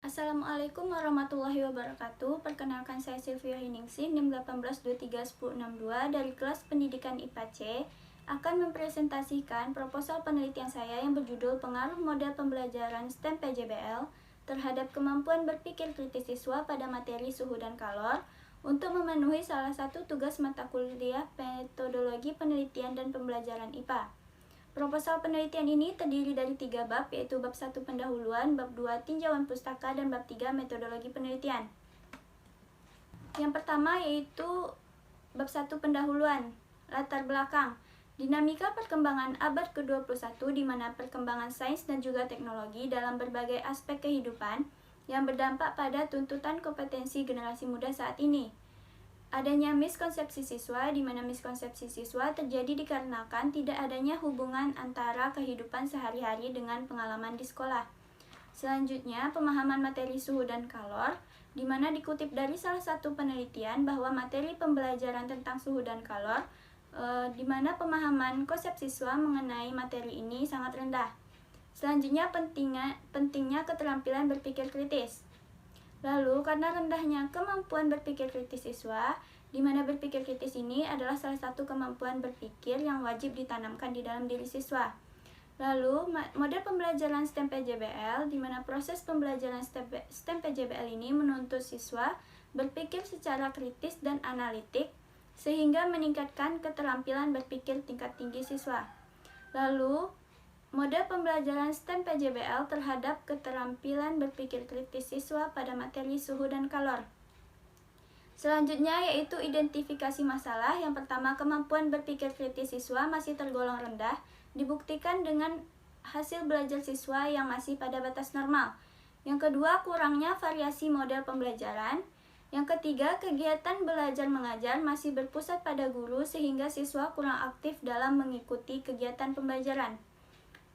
Assalamualaikum warahmatullahi wabarakatuh. Perkenalkan saya Sylvia Hiningsih, NIM 18231062 dari kelas pendidikan IPA C, akan mempresentasikan proposal penelitian saya yang berjudul Pengaruh Model Pembelajaran STEM PJBL terhadap kemampuan berpikir kritis siswa pada materi suhu dan kalor untuk memenuhi salah satu tugas mata kuliah metodologi penelitian dan pembelajaran IPA. Proposal penelitian ini terdiri dari 3 bab, yaitu bab 1 pendahuluan, bab 2 tinjauan pustaka, dan bab 3 metodologi penelitian. Yang pertama yaitu bab 1 pendahuluan, latar belakang. Dinamika perkembangan abad ke-21 di mana perkembangan sains dan juga teknologi dalam berbagai aspek kehidupan yang berdampak pada tuntutan kompetensi generasi muda saat ini. Adanya miskonsepsi siswa, di mana miskonsepsi siswa terjadi dikarenakan tidak adanya hubungan antara kehidupan sehari-hari dengan pengalaman di sekolah. Selanjutnya, pemahaman materi suhu dan kalor, di mana dikutip dari salah satu penelitian bahwa materi pembelajaran tentang suhu dan kalor, di mana pemahaman konsep siswa mengenai materi ini sangat rendah. Selanjutnya, pentingnya keterampilan berpikir kritis. Lalu, karena rendahnya kemampuan berpikir kritis siswa, di mana berpikir kritis ini adalah salah satu kemampuan berpikir yang wajib ditanamkan di dalam diri siswa. Lalu, model pembelajaran STEM PJBL, di mana proses pembelajaran STEM PJBL ini menuntut siswa berpikir secara kritis dan analitik, sehingga meningkatkan keterampilan berpikir tingkat tinggi siswa. Lalu, model pembelajaran STEM PJBL terhadap keterampilan berpikir kritis siswa pada materi suhu dan kalor. Selanjutnya yaitu identifikasi masalah. Yang pertama, kemampuan berpikir kritis siswa masih tergolong rendah, dibuktikan dengan hasil belajar siswa yang masih pada batas normal. Yang kedua, kurangnya variasi model pembelajaran. Yang ketiga, kegiatan belajar mengajar masih berpusat pada guru sehingga siswa kurang aktif dalam mengikuti kegiatan pembelajaran.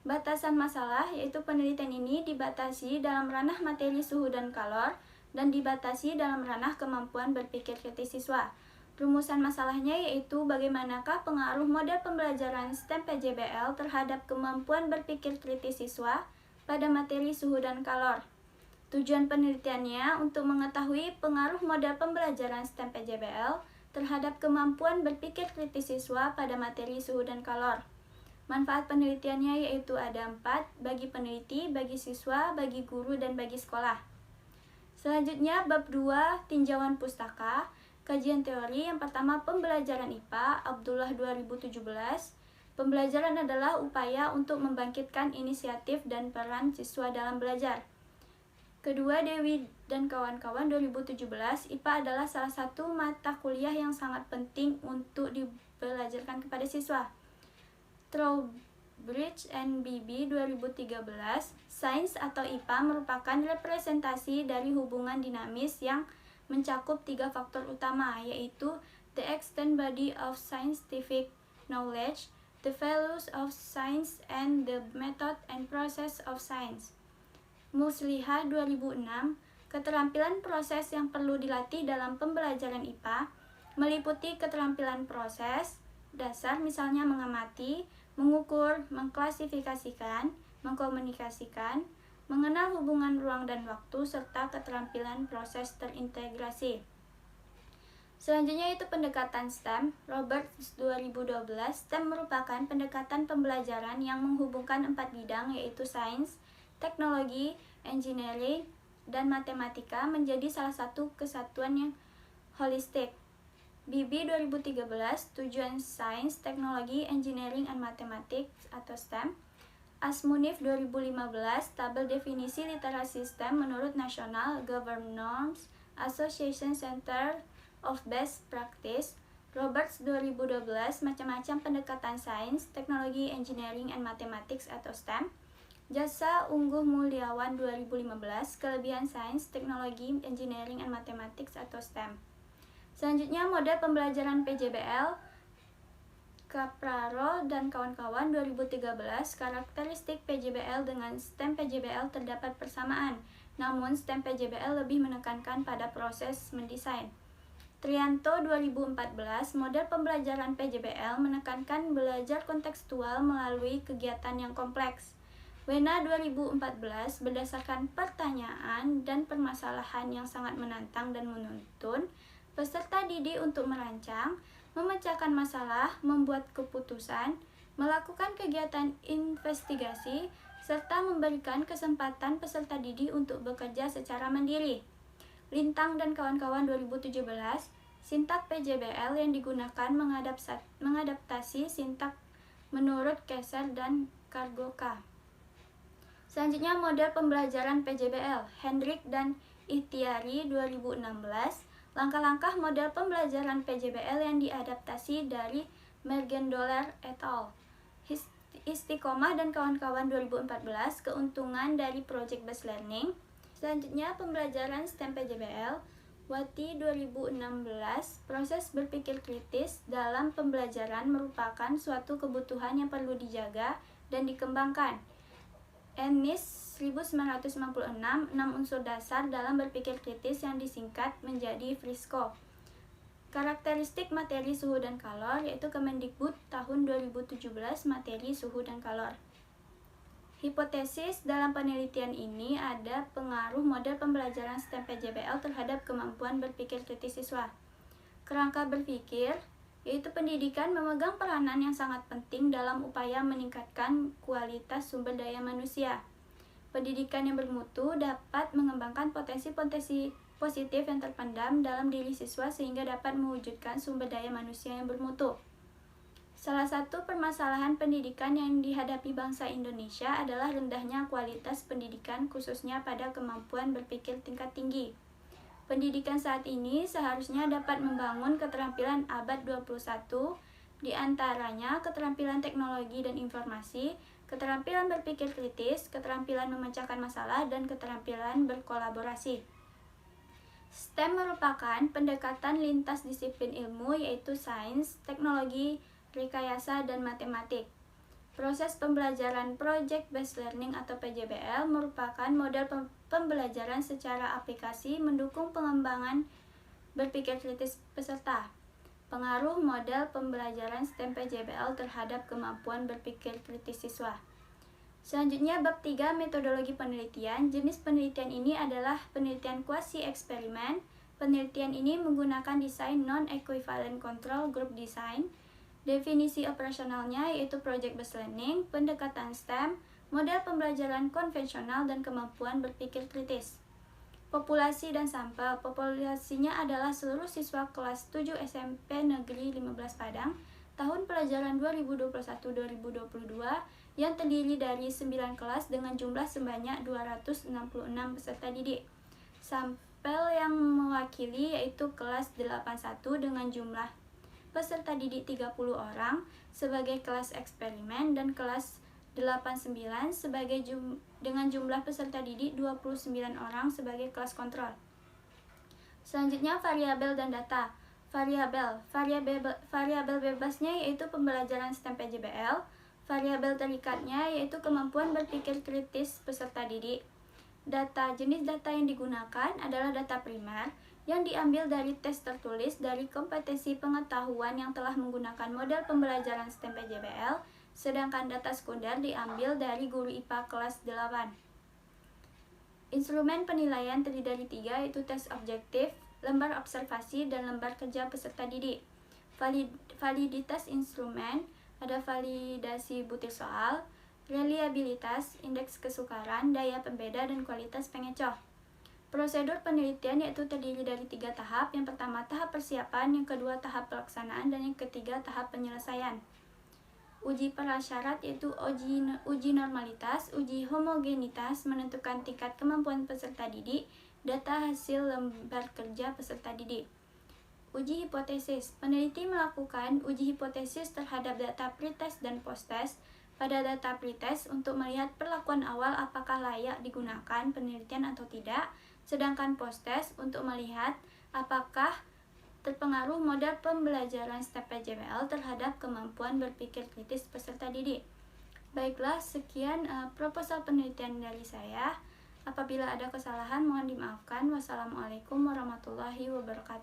Batasan masalah, yaitu penelitian ini dibatasi dalam ranah materi suhu dan kalor dan dibatasi dalam ranah kemampuan berpikir kritis siswa. Rumusan masalahnya yaitu bagaimanakah pengaruh model pembelajaran STEM PJBL terhadap kemampuan berpikir kritis siswa pada materi suhu dan kalor. Tujuan penelitiannya untuk mengetahui pengaruh model pembelajaran STEM PJBL terhadap kemampuan berpikir kritis siswa pada materi suhu dan kalor. Manfaat penelitiannya yaitu ada 4, bagi peneliti, bagi siswa, bagi guru, dan bagi sekolah. Selanjutnya, bab 2, tinjauan pustaka. Kajian teori yang pertama, pembelajaran IPA, Abdullah 2017. Pembelajaran adalah upaya untuk membangkitkan inisiatif dan peran siswa dalam belajar. Kedua, Dewi dan kawan-kawan 2017, IPA adalah salah satu mata kuliah yang sangat penting untuk dibelajarkan kepada siswa. Trowbridge and Beebe 2013, sains atau IPA merupakan representasi dari hubungan dinamis yang mencakup 3 faktor utama, yaitu the extent body of scientific knowledge, the values of science, and the method and process of science. Musliha 2006, keterampilan proses yang perlu dilatih dalam pembelajaran IPA meliputi keterampilan proses dasar, misalnya mengamati, mengukur, mengklasifikasikan, mengkomunikasikan, mengenal hubungan ruang dan waktu, serta keterampilan proses terintegrasi. Selanjutnya itu pendekatan STEM. Roberts 2012, STEM merupakan pendekatan pembelajaran yang menghubungkan 4 bidang, yaitu sains, teknologi, engineering, dan matematika menjadi salah satu kesatuan yang holistik. Beebe 2013, tujuan sains, teknologi, engineering, and mathematics atau STEM. Asmunif 2015, tabel definisi literasi STEM menurut National Governance Association Center of Best Practice. Roberts 2012, macam-macam pendekatan sains, teknologi, engineering, and mathematics atau STEM. Jasa Ungguh Mulyawan 2015, kelebihan sains, teknologi, engineering, and mathematics atau STEM. Selanjutnya, model pembelajaran PJBL, Capraro dan kawan-kawan 2013, karakteristik PJBL dengan STEM PJBL terdapat persamaan, namun STEM PJBL lebih menekankan pada proses mendesain. Trianto 2014, model pembelajaran PJBL menekankan belajar kontekstual melalui kegiatan yang kompleks. WENA 2014 berdasarkan pertanyaan dan permasalahan yang sangat menantang dan menuntun peserta didik untuk merancang, memecahkan masalah, membuat keputusan, melakukan kegiatan investigasi, serta memberikan kesempatan peserta didik untuk bekerja secara mandiri. Lintang dan kawan-kawan 2017, sintak PJBL yang digunakan mengadaptasi sintak menurut Kaiser dan Cargoka. Selanjutnya model pembelajaran PJBL, Hendrik dan Ihtiari 2016, langkah-langkah model pembelajaran PJBL yang diadaptasi dari Mergendoller et al. Istiqomah dan kawan-kawan 2014, keuntungan dari Project Based Learning. Selanjutnya pembelajaran STEM PJBL, Wati 2016, proses berpikir kritis dalam pembelajaran merupakan suatu kebutuhan yang perlu dijaga dan dikembangkan. Ennis 1996, 6 unsur dasar dalam berpikir kritis yang disingkat menjadi Frisco. Karakteristik materi suhu dan kalor, yaitu Kemendikbud tahun 2017 materi suhu dan kalor. Hipotesis dalam penelitian ini ada pengaruh model pembelajaran STEM PJBL terhadap kemampuan berpikir kritis siswa. Kerangka berpikir, yaitu pendidikan memegang peranan yang sangat penting dalam upaya meningkatkan kualitas sumber daya manusia. Pendidikan yang bermutu dapat mengembangkan potensi-potensi positif yang terpendam dalam diri siswa sehingga dapat mewujudkan sumber daya manusia yang bermutu. Salah satu permasalahan pendidikan yang dihadapi bangsa Indonesia adalah rendahnya kualitas pendidikan khususnya pada kemampuan berpikir tingkat tinggi. Pendidikan saat ini seharusnya dapat membangun keterampilan abad 21, diantaranya keterampilan teknologi dan informasi, keterampilan berpikir kritis, keterampilan memecahkan masalah, dan keterampilan berkolaborasi. STEM merupakan pendekatan lintas disiplin ilmu yaitu sains, teknologi, rekayasa, dan matematik. Proses pembelajaran Project Based Learning atau PJBL merupakan model pembelajaran secara aplikasi mendukung pengembangan berpikir kritis peserta. Pengaruh model pembelajaran STEM PJBL terhadap kemampuan berpikir kritis siswa. Selanjutnya bab 3 metodologi penelitian. Jenis penelitian ini adalah penelitian kuasi eksperimen. Penelitian ini menggunakan desain non-equivalent control group design. Definisi operasionalnya yaitu Project Based Learning, pendekatan STEM, model pembelajaran konvensional, dan kemampuan berpikir kritis. Populasi dan sampel. Populasinya adalah seluruh siswa kelas 7 SMP Negeri 15 Padang tahun pelajaran 2021-2022 yang terdiri dari 9 kelas dengan jumlah sebanyak 266 peserta didik. Sampel yang mewakili yaitu kelas 81 dengan jumlah peserta didik 30 orang sebagai kelas eksperimen dan kelas 89 dengan jumlah peserta didik 29 orang sebagai kelas kontrol. Selanjutnya variabel dan data. Variabel bebasnya yaitu pembelajaran STEM PJBL. Variabel terikatnya yaitu kemampuan berpikir kritis peserta didik. Jenis data yang digunakan adalah data primer yang diambil dari tes tertulis dari kompetensi pengetahuan yang telah menggunakan model pembelajaran STEM PJBL, sedangkan data sekunder diambil dari guru IPA kelas 8. Instrumen penilaian terdiri dari 3 yaitu tes objektif, lembar observasi, dan lembar kerja peserta didik. Validitas instrumen ada validasi butir soal, reliabilitas, indeks kesukaran, daya pembeda, dan kualitas pengecoh. Prosedur penelitian yaitu terdiri dari 3 tahap. Yang pertama tahap persiapan, yang kedua tahap pelaksanaan, dan yang ketiga tahap penyelesaian. Uji prasyarat yaitu uji normalitas, uji homogenitas menentukan tingkat kemampuan peserta didik, data hasil lembar kerja peserta didik. Uji hipotesis. Peneliti melakukan uji hipotesis terhadap data pretest dan posttest. Pada data pretest untuk melihat perlakuan awal apakah layak digunakan penelitian atau tidak, sedangkan posttest untuk melihat apakah terpengaruh model pembelajaran STEM PJBL terhadap kemampuan berpikir kritis peserta didik. Baiklah, sekian proposal penelitian dari saya. Apabila ada kesalahan mohon dimaafkan. Wassalamualaikum warahmatullahi wabarakatuh.